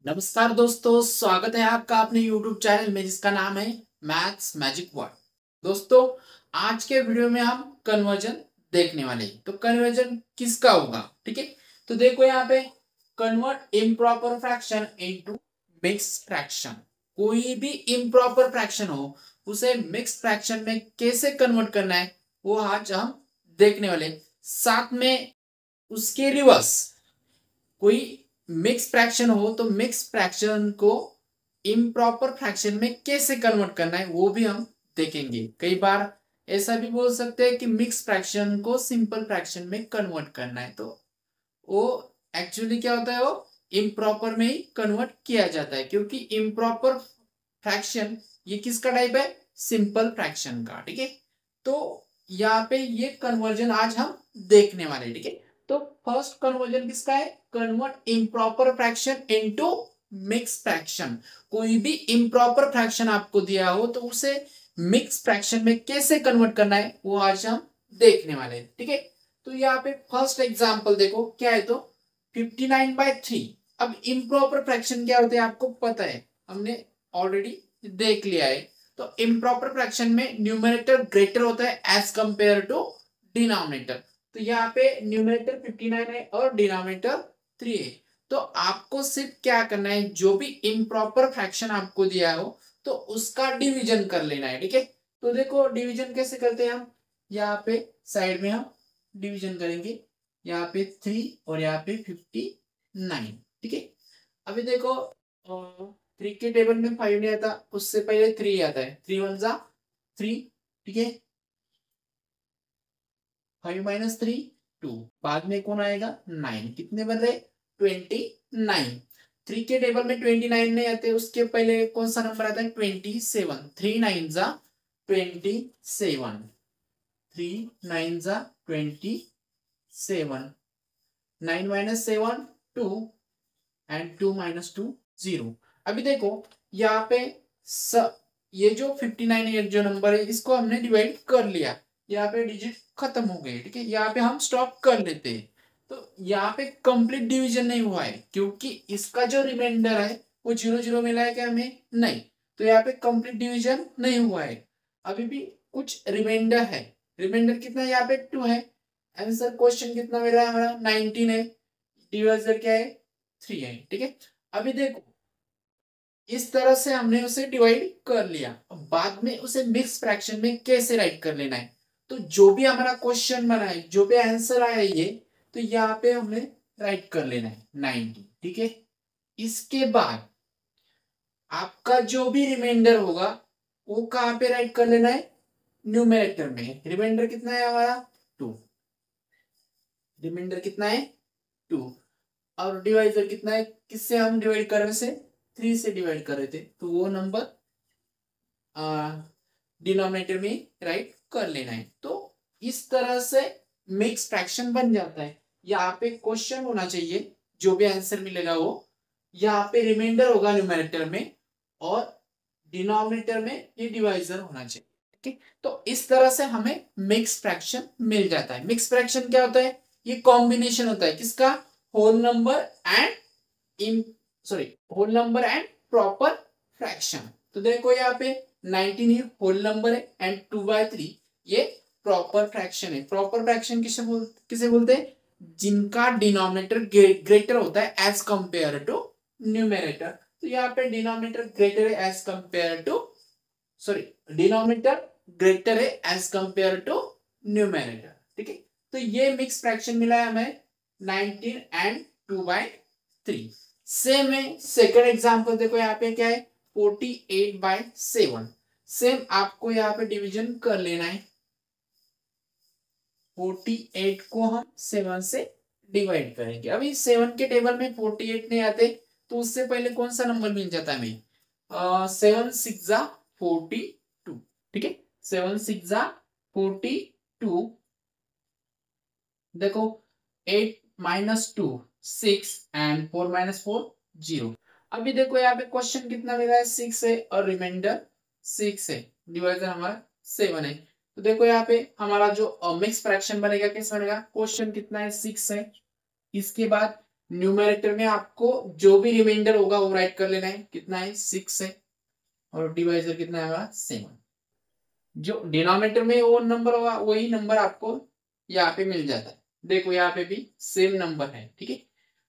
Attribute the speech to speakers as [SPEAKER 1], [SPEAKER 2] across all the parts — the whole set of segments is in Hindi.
[SPEAKER 1] नमस्कार दोस्तों, स्वागत है आपका अपने YouTube चैनल में जिसका नाम है मैथ्स मैजिक वर्ड। दोस्तों, आज के वीडियो में हम कन्वर्जन देखने वाले हैं। तो कन्वर्जन किसका होगा, ठीक है। तो देखो यहाँ पे convert improper fraction into mix fraction. कोई भी इम्प्रॉपर फ्रैक्शन हो उसे मिक्स फ्रैक्शन में कैसे कन्वर्ट करना है वो आज हम देखने वाले हैं। साथ में उसके रिवर्स कोई मिक्स फ्रैक्शन हो तो मिक्स फ्रैक्शन को इम्प्रॉपर फ्रैक्शन में कैसे कन्वर्ट करना है वो भी हम देखेंगे। कई बार ऐसा भी बोल सकते हैं कि मिक्स फ्रैक्शन को सिंपल फ्रैक्शन में कन्वर्ट करना है, तो वो एक्चुअली क्या होता है, वो इम्प्रॉपर में ही कन्वर्ट किया जाता है, क्योंकि इम्प्रॉपर फ्रैक्शन ये किसका टाइप है, सिंपल फ्रैक्शन का, ठीक है। तो यहाँ पे ये कन्वर्जन आज हम देखने वाले हैं, ठीक है। तो फर्स्ट कन्वर्जन किसका है, convert improper fraction into mix fraction. कोई भी इम्प्रॉपर फ्रैक्शन आपको दिया हो तो उसे मिक्स फ्रैक्शन में कैसे कन्वर्ट करना है वो आज हम देखने वाले हैं, ठीक है। तो यहाँ पे फर्स्ट एग्जांपल देखो क्या है, तो 59/3। अब इम्प्रॉपर फ्रैक्शन क्या होते हैं आपको पता है, हमने ऑलरेडी देख लिया है। तो इम्प्रॉपर फ्रैक्शन में न्यूमरेटर ग्रेटर होता है एज कंपेयर टू डिनोमिनेटर। तो यहाँ पे न्यूमरेटर 59 है और डिनोमिनेटर 3 है। तो आपको सिर्फ क्या करना है, जो भी इम्प्रॉपर फ्रैक्शन आपको दिया हो तो उसका डिवीजन कर लेना है, ठीक है। तो देखो डिवीजन कैसे करते हैं हम, यहाँ पे साइड में हम डिवीजन करेंगे, यहाँ पे 3 और यहाँ पे 59, ठीक है। अभी देखो 3 के टेबल में 5 नहीं आता, उससे पहले 3 आता है। 3 वन जा 3, ठीक है। 5 माइनस 3 2, बाद में कौन आएगा 9, कितने बन रहे 29। 3 के टेबल में 29 नहीं आते, उसके पहले कौन सा नंबर आता है 27। 3 9 जा 27, 3 9 जा 27, 9 माइनस 7 2 एंड 2 माइनस 2 0। अभी देखो यहाँ पे ये जो 59 है जो नंबर है इसको हमने डिवाइड कर लिया, यहाँ पे डिजिट खत्म हो गए, ठीक है। यहाँ पे हम स्टॉप कर लेते हैं। तो यहाँ पे कंप्लीट डिवीजन नहीं हुआ है क्योंकि इसका जो रिमाइंडर है वो 0 0 मिला है क्या हमें, नहीं। तो यहाँ पे कंप्लीट डिवीजन नहीं हुआ है, अभी भी कुछ रिमाइंडर है। रिमाइंडर कितना है, यहाँ पे 2 है। आंसर क्वेश्चन कितना मिला है हमारा 19 है, डिवाइजर क्या है 3 है, ठीक है। अभी देखो इस तरह से हमने उसे डिवाइड कर लिया, अब बाद में उसे मिक्स फ्रैक्शन में कैसे राइट कर लेना है। तो जो भी हमारा क्वेश्चन बना है, जो भी आंसर आया है ये, तो यहाँ पे हमें राइट कर लेना है 90, ठीक है। इसके बाद आपका जो भी रिमाइंडर होगा वो कहाँ पे राइट कर लेना है, न्यूमरेटर में। रिमाइंडर कितना है हमारा 2, रिमाइंडर कितना है 2, और डिवाइजर कितना है, किससे हम डिवाइड कर रहे थे 3 से डिवाइड कर रहे थे, तो वो नंबर डिनोमिनेटर में राइट कर लेना है। तो इस तरह से मिक्स फ्रैक्शन बन जाता है। यहाँ पे क्वेश्चन होना चाहिए, जो भी आंसर मिलेगा वो यहाँ पे रिमाइंडर होगा न्यूमरेटर में और डिनोमिनेटर में ये डिवाइजर होना चाहिए, ठीक है। तो इस तरह से हमें मिक्स फ्रैक्शन मिल जाता है। मिक्स फ्रैक्शन क्या होता है, ये कॉम्बिनेशन होता है किसका, whole number and in sorry whole number and proper fraction. तो देखो यहाँ पे 19 ही होल नंबर है एंड 2/3 ये प्रॉपर फ्रैक्शन है। प्रॉपर फ्रैक्शन किसे बोलते हैं, जिनका डिनोमिनेटर ग्रेटर होता है एज कंपेयर टू न्यूमरेटर। तो यहाँ पे डिनोमिनेटर ग्रेटर है as compare to denominator greater है एज कंपेयर टू न्यूमरेटर, ठीक है। तो ये मिक्स फ्रैक्शन मिला है हमें 19 एंड 2/3। सेम है सेकंड एग्जांपल, देखो यहाँ पे क्या है 48/7। सेम आपको यहाँ पे डिवीजन कर लेना है, 48 को हम 7 से डिवाइड करेंगे। अभी 7 के टेबल में 48 नहीं आते, तो उससे पहले कौन सा नंबर मिल जाता है हमें, 7 6 जा 42, ठीक है। 7 6 जा 42, देखो 8 माइनस 2 6 एंड 4 माइनस 4 0। अभी देखो यहाँ पे क्वेश्चन कितना मिला है 6 है और रिमाइंडर 6 है, डिवाइजर हमारा 7 है। तो देखो यहाँ पे हमारा जो मिक्स फ्रैक्शन बनेगा कैसे बनेगा, क्वेश्चन कितना है 6 है, इसके बाद न्यूमरेटर में आपको जो भी रिमाइंडर होगा वो राइट कर लेना है। कितना है, 6 है, और डिवाइजर कितना है, 7। जो डिनोमिनेटर में वो नंबर होगा वही नंबर आपको यहाँ पे मिल जाता है। देखो यहाँ पे भी सेम नंबर है, ठीक है।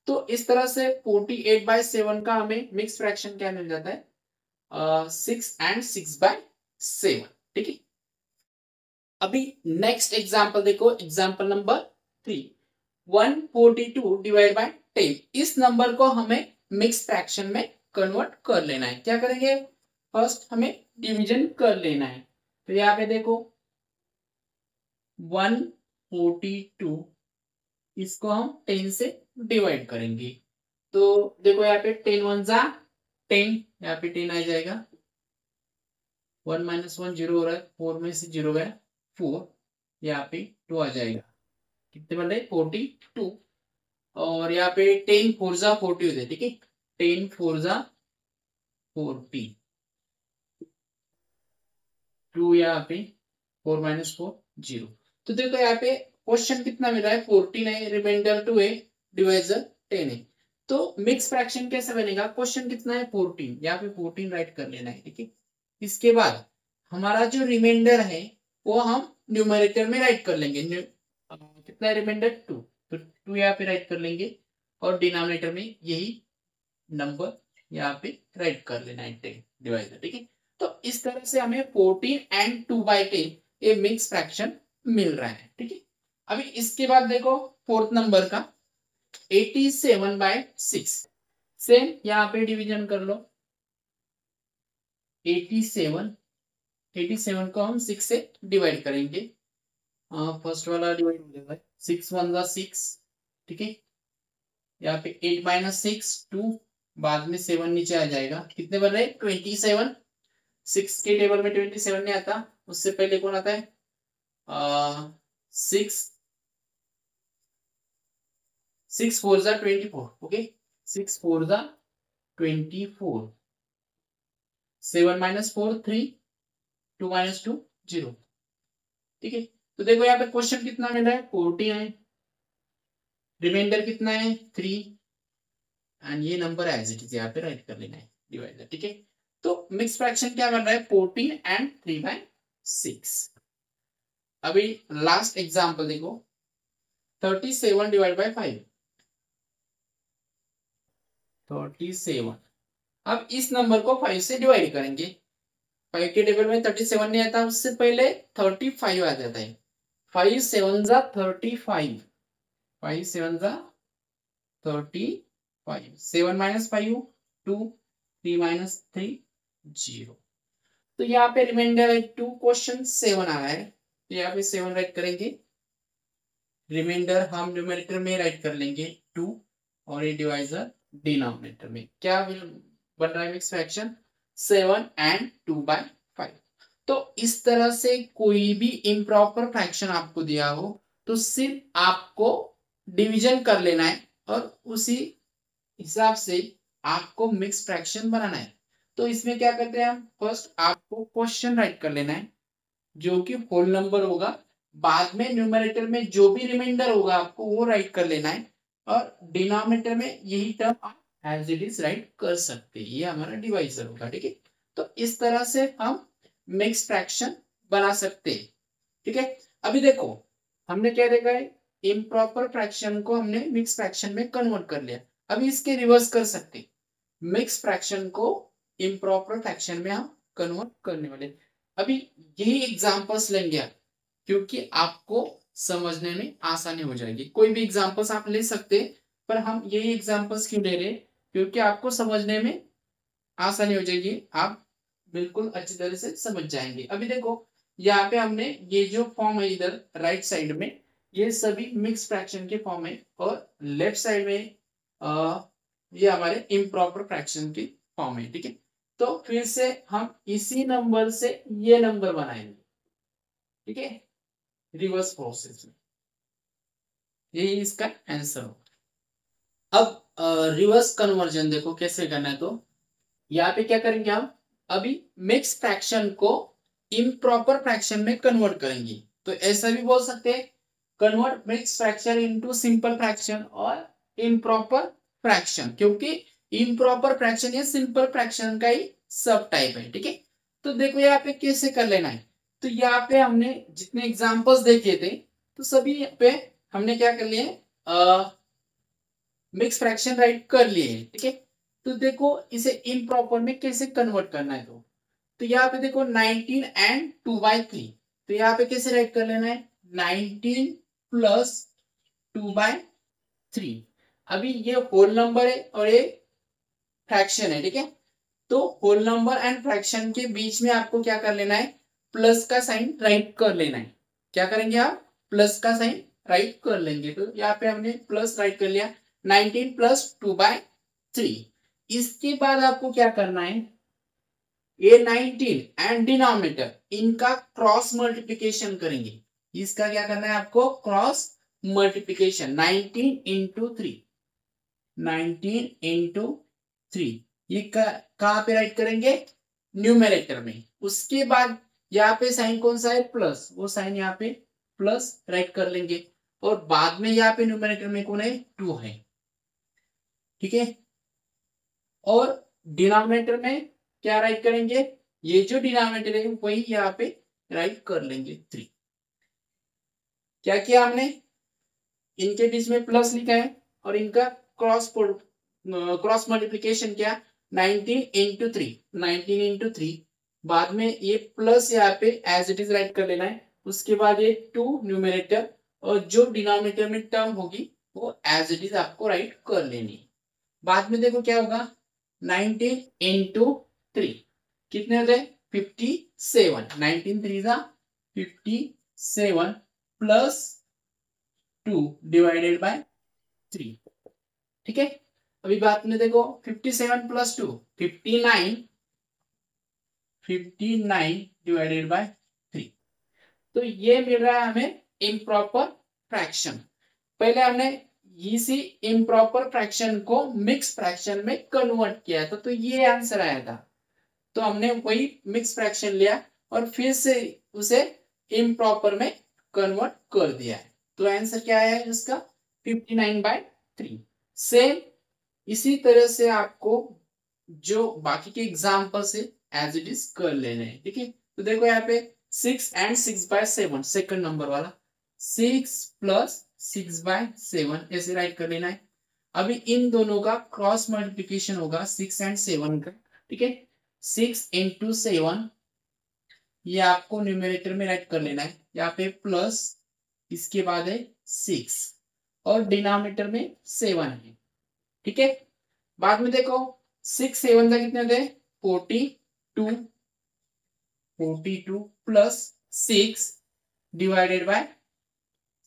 [SPEAKER 1] तो इस तरह से 48/7 का हमें मिक्स फ्रैक्शन क्या मिल जाता है, 6 and 6/7, ठीक है। अभी नेक्स्ट एग्जांपल देखो, एग्जांपल नंबर 3, 142 डिवाइड बाय 10। इस नंबर को हमें मिक्स फ्रैक्शन में कन्वर्ट कर लेना है। क्या करेंगे, फर्स्ट हमें डिवीजन कर लेना है। तो यहाँ पे देखो 142, इसको हम 10 से डिवाइड करेंगे। तो देखो यहाँ पे 10 1 जा 10, यहाँ पे 10 आ जाएगा, 1 - 1 0 हो रहा है, 4 में से 0 गया 4, यहाँ पे 2 आ जाएगा। कितने बन रहे, 42। और यहाँ पे 10 4 जा 40 होते, ठीक है। 10 4 जा 40, 2 यहाँ पे 4 - 4 0। तो देखो यहाँ पे क्वेश्चन कितना मिला है, 14 है, रिमाइंडर 2 है, डिवाइजर 10 है। तो मिक्स फ्रैक्शन कैसे बनेगा, क्वेश्चन कितना है 14, यहाँ पे 14 राइट कर लेना है, ठीक है। इसके बाद हमारा जो रिमाइंडर है वो हम न्यूमरेटर में राइट कर लेंगे। कितना है रिमाइंडर, 2, तो 2 यहाँ पे राइट कर लेंगे, और डिनोमिनेटर में यही नंबर यहाँ पे राइट कर लेना है 10 डिवाइजर, ठीक है। तो इस तरह से हमें 14 and 2/10 ये मिक्स फ्रैक्शन मिल रहा है, ठीक है। अभी इसके बाद देखो फोर्थ नंबर का 87/6, सेम यहाँ पे डिवीजन कर लो। 87 को हम 6 से डिवाइड करेंगे। फर्स्ट वाला डिवाइड हो जाएगा, 6 1 जा 6, ठीक है। यहाँ पे 8 - 6 2, बाद में 7 नीचे आ जाएगा, कितने बन रहे 27। 6 के टेबल में 27 नहीं आता, उससे पहले कौन आता है, 6 4 जा 24, ओके। 6 4 जा 24, 7 - 4 3, 2 - 2 0, ठीक है। तो देखो यहाँ पे क्वेश्चन कितना मिला है, 40 है, रिमाइंडर कितना है 3, एंड ये नंबर एज इट इज यहाँ पे राइट कर लेना है डिवाइडर, ठीक है। तो मिक्स फ्रैक्शन क्या बन रहा है, 14 and 3/6। अभी लास्ट एग्जांपल देखो, 37 डिवाइड बाय 5, 37। अब इस नंबर को 5 से डिवाइड करेंगे। 5 के टेबल में 37 नहीं आता, उससे पहले 35 आ जाता है। 5 7 जा 35, 5 7 जा 35, 7 - 5 2, 3 - 3 0। तो यहाँ पे रिमाइंडर है 2, क्वेश्चन 7 आ रहा है, तो यहाँ पे 7 राइट करेंगे। रिमाइंडर हम न्यूमरेटर में राइट कर लेंगे 2, और ये डिवाइजर डिनोमिनेटर में। क्या बन रहा है मिक्स फ्रैक्शन, 7 and 2/5। तो इस तरह से कोई भी इम्प्रॉपर फ्रैक्शन आपको दिया हो तो सिर्फ आपको डिवीजन कर लेना है, और उसी हिसाब से आपको मिक्स फ्रैक्शन बनाना है। तो इसमें क्या करते हैं हम, फर्स्ट आपको क्वेश्चन राइट कर लेना है जो कि होल नंबर होगा, बाद में न्यूमरेटर में जो भी रिमाइंडर होगा आपको वो राइट कर लेना है, और डिनोमिनेटर में यही टर्म आप एज इट इज राइट कर सकते हैं, ये हमारा डिवाइजर होगा, ठीक है। तो इस तरह से हम मिक्स फ्रैक्शन बना सकते हैं, ठीक है। अभी देखो हमने क्या देखा है, इम्प्रॉपर फ्रैक्शन को हमने मिक्स फ्रैक्शन में कन्वर्ट कर लिया। अभी इसके रिवर्स कर सकते हैं, मिक्स फ्रैक्शन को इम्प्रॉपर फ्रैक्शन में हम कन्वर्ट करने वाले। अभी यही एग्जांपल्स लेंगे आप, क्योंकि आपको समझने में आसानी हो जाएगी। कोई भी एग्जांपल्स आप ले सकते हैं, पर हम यही एग्जांपल्स क्यों ले रहे हैं, क्योंकि आपको समझने में आसानी हो जाएगी, आप बिल्कुल अच्छी तरह से समझ जाएंगे। अभी देखो यहाँ पे हमने ये जो फॉर्म है इधर राइट साइड में, ये सभी मिक्स फ्रैक्शन के फॉर्म है, और लेफ्ट साइड में ये हमारे इम्प्रॉपर फ्रैक्शन की फॉर्म है, ठीक है। तो फिर से हम इसी नंबर से ये नंबर बनाएंगे, ठीक है, रिवर्स प्रोसेस में। यही इसका आंसर होगा। अब रिवर्स कन्वर्जन देखो कैसे करना है। तो यहाँ पे क्या करेंगे हम, अभी मिक्स फ्रैक्शन को इम्प्रॉपर फ्रैक्शन में कन्वर्ट करेंगे। तो ऐसा भी बोल सकते हैं, convert mix fraction into simple fraction, और इम्प्रॉपर फ्रैक्शन, क्योंकि इम्प्रॉपर फ्रैक्शन या सिंपल फ्रैक्शन का ही सब टाइप है। ठीक है, तो देखो यहाँ पे कैसे कर लेना है। तो यहाँ पे हमने जितने एग्जांपल्स देखे थे तो सभी पे हमने क्या कर लिए, मिक्स फ्रैक्शन राइट कर लिए हैं। ठीक है, तो देखो इसे इम्प्रॉपर में कैसे कन्वर्ट करना है। तो यहाँ पे देखो 19 एंड 2/3, तो यहाँ पे कैसे राइट कर लेना है, 19 प्लस 2/3। अभी ये होल नंबर है और ये फ्रैक्शन है। ठीक है, तो होल नंबर एंड फ्रैक्शन के बीच में आपको क्या कर लेना है, प्लस का साइन राइट कर लेना है। क्या करेंगे आप, प्लस का साइन राइट कर लेंगे। तो यहाँ पे हमने प्लस राइट कर लिया, 19 प्लस 2/3। इसके बाद आपको क्या करना है, ये 19 एंड डिनोमिनेटर इनका क्रॉस मल्टीप्लीकेशन करेंगे। इसका क्या करना है आपको, क्रॉस मल्टीप्लीकेशन, 19 इंटू 3, 19 इंटू 3, ये कहाँ पे राइट करेंगे, न्यूमेरेटर में। उसके बाद यहाँ पे साइन कौन सा है, प्लस, वो साइन यहाँ पे प्लस राइट कर लेंगे। और बाद में यहाँ पे न्यूमेरेटर में कौन है, 2 है। ठीक है, और डिनोमिनेटर में क्या राइट करेंगे, ये जो डिनोमिनेटर है वही यहाँ पे राइट कर लेंगे 3। क्या किया हमने, इनके बीच में प्लस लिखा है और इनका क्रॉस मल्टीप्लीकेशन किया, 19 इंटू 3, 19 इंटू 3। बाद में ये प्लस यहाँ पे एज इट इज राइट कर लेना है। उसके बाद ये 2 न्यूमेरेटर और जो डिनोमिनेटर में टर्म होगी वो एज इट इज आपको राइट कर लेनी। बाद में देखो क्या होगा, 19 इंटू 3 कितने होते हैं, 57, 19 3 जा 57 प्लस 2 डिवाइडेड बाय 3। ठीक है, अभी बात में देखो 57 प्लस 2 59, 59 डिवाइडेड बाय 3। तो ये मिल रहा है हमें इम्प्रॉपर फ्रैक्शन। पहले हमने इसी इम्प्रॉपर फ्रैक्शन को मिक्स फ्रैक्शन में कन्वर्ट किया था, तो ये आंसर आया था। तो हमने वही मिक्स फ्रैक्शन लिया और फिर से उसे इम्प्रॉपर में कन्वर्ट कर दिया है। तो आंसर क्या है इसका, 59/3। सेम इसी तरह से आपको जो बाकी के एग्जाम्पल से एज इट इज कर लेने हैं। ठीक है, तो देखो यहाँ पे 6 एंड 6/7, सेकंड नंबर वाला 6 प्लस 6/7 ऐसे राइट कर लेना है। अभी इन दोनों का क्रॉस मल्टीप्लीकेशन होगा 6 एंड 7 का। ठीक है, 6 इंटू 7, ये आपको न्यूमेरेटर में राइट कर लेना है। यहाँ पे प्लस, इसके बाद है 6 और डिनोमिनेटर में 7 है। ठीक है, बाद में देखो 6 7 का कितने होते हैं, 42, 42 plus 6 divided by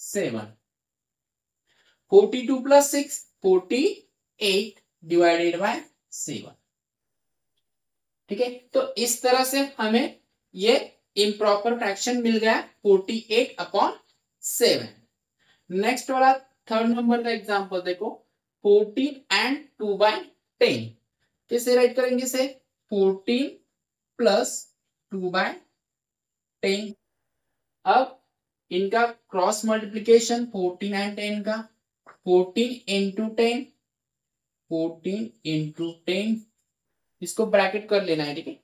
[SPEAKER 1] 7, 42 plus 6 48 divided by 7। ठीक है, तो इस तरह से हमें ये इम्प्रॉपर फ्रैक्शन मिल गया 48/7। नेक्स्ट वाला थर्ड नंबर का एग्जांपल देखो, 14 एंड 2/10 कैसे राइट करेंगे इसे, 14 प्लस 2/10। अब इनका क्रॉस मल्टीप्लीकेशन 14 एंड 10 का, 14 इंटू 10, 14 इंटू 10, इसको ब्रैकेट कर लेना है। ठीक है,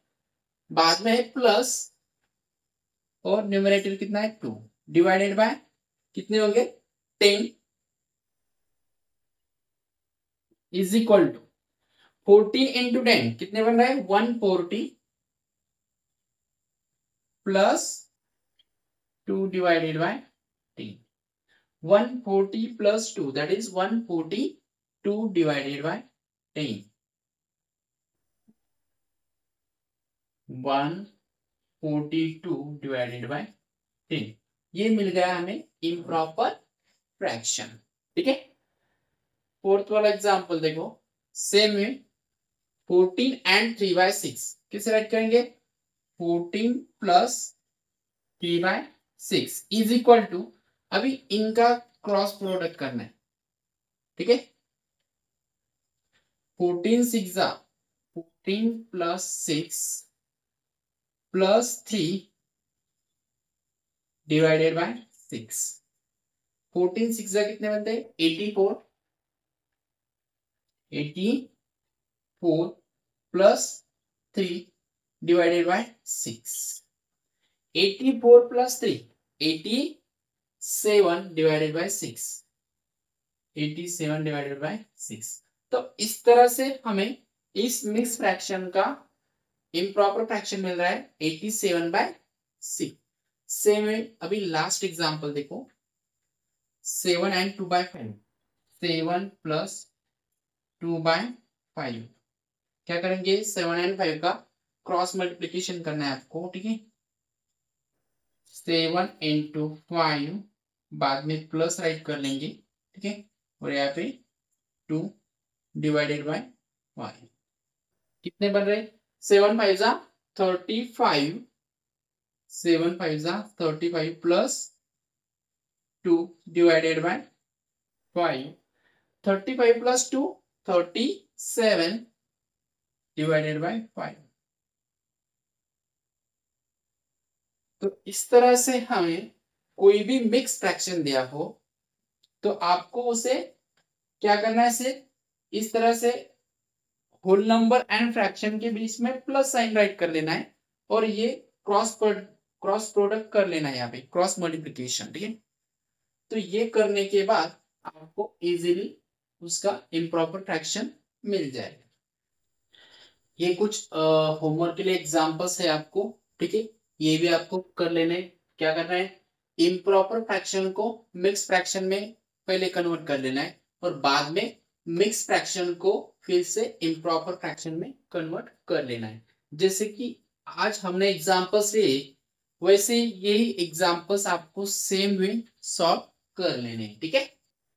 [SPEAKER 1] बाद में है प्लस और न्यूमरेटर कितना है 2 डिवाइडेड बाय कितने होंगे 10 इज इक्वल टू 14 इंटू 10 कितने बन रहा है 140 plus 2 divided by 10, 140 plus 2 that is 142 divided by 10, 142 divided by 10। ये मिल गया हमें इम्प्रॉपर फ्रैक्शन। ठीक है, फोर्थ वाला एग्जांपल देखो, सेम है 14 एंड 3/6 किसे राइट करेंगे, 14 प्लस 3/6 इज इक्वल टू, अभी इनका क्रॉस प्रोडक्ट करना है। ठीक है, 14 6 14 प्लस 6 प्लस 3 डिवाइडेड बाय 6, 14 6 कितने बनते हैं 84 84 plus 3 divided by 6। 84 plus 3 87 divided by 6। 87 divided by 6। तो इस तरह से हमें इस मिक्स फ्रैक्शन का इम्प्रॉपर फ्रैक्शन मिल रहा है 87 बाय 6। सेम है, अभी लास्ट एग्जांपल देखो, 7 एंड 2 बाय 5। 7 plus 2 bye 5। क्या करेंगे, 7 एंड 5 का क्रॉस मल्टीप्लीकेशन करना है आपको, ठीक है। 7 इंटू 5 बाद में प्लस राइट कर लेंगे, ठीक है, और यहाँ पे 2 डिवाइडेड बाय 5। कितने बन रहे, 7 5 जा 35। 7 5 जा 35 plus 2 divided by 5। 35 plus 2 37 divided by 5। तो इस तरह से हमें कोई भी मिक्स फ्रैक्शन दिया हो तो आपको उसे क्या करना है, सिर्फ इस तरह से होल नंबर एंड फ्रैक्शन के बीच में प्लस साइन राइट कर लेना है और ये क्रॉस प्रोडक्ट कर लेना है, यहाँ पे क्रॉस मल्टीप्लिकेशन, ठीक है। तो ये करने के बाद आपको इजीली उसका इम्प्रॉपर फ्रैक्शन मिल जाएगा। ये कुछ होमवर्क के लिए एग्जांपल्स है आपको, ठीक है, ये भी आपको कर लेने। क्या करना है, इम्प्रॉपर फ्रैक्शन को मिक्स फ्रैक्शन में पहले कन्वर्ट कर लेना है और बाद में मिक्स फ्रैक्शन को फिर से इम्प्रॉपर फ्रैक्शन में कन्वर्ट कर लेना है। जैसे कि आज हमने एग्जांपल्स लिए, वैसे यही एग्जांपल्स आपको सेम वे सॉल्व कर लेने हैं, ठीक है।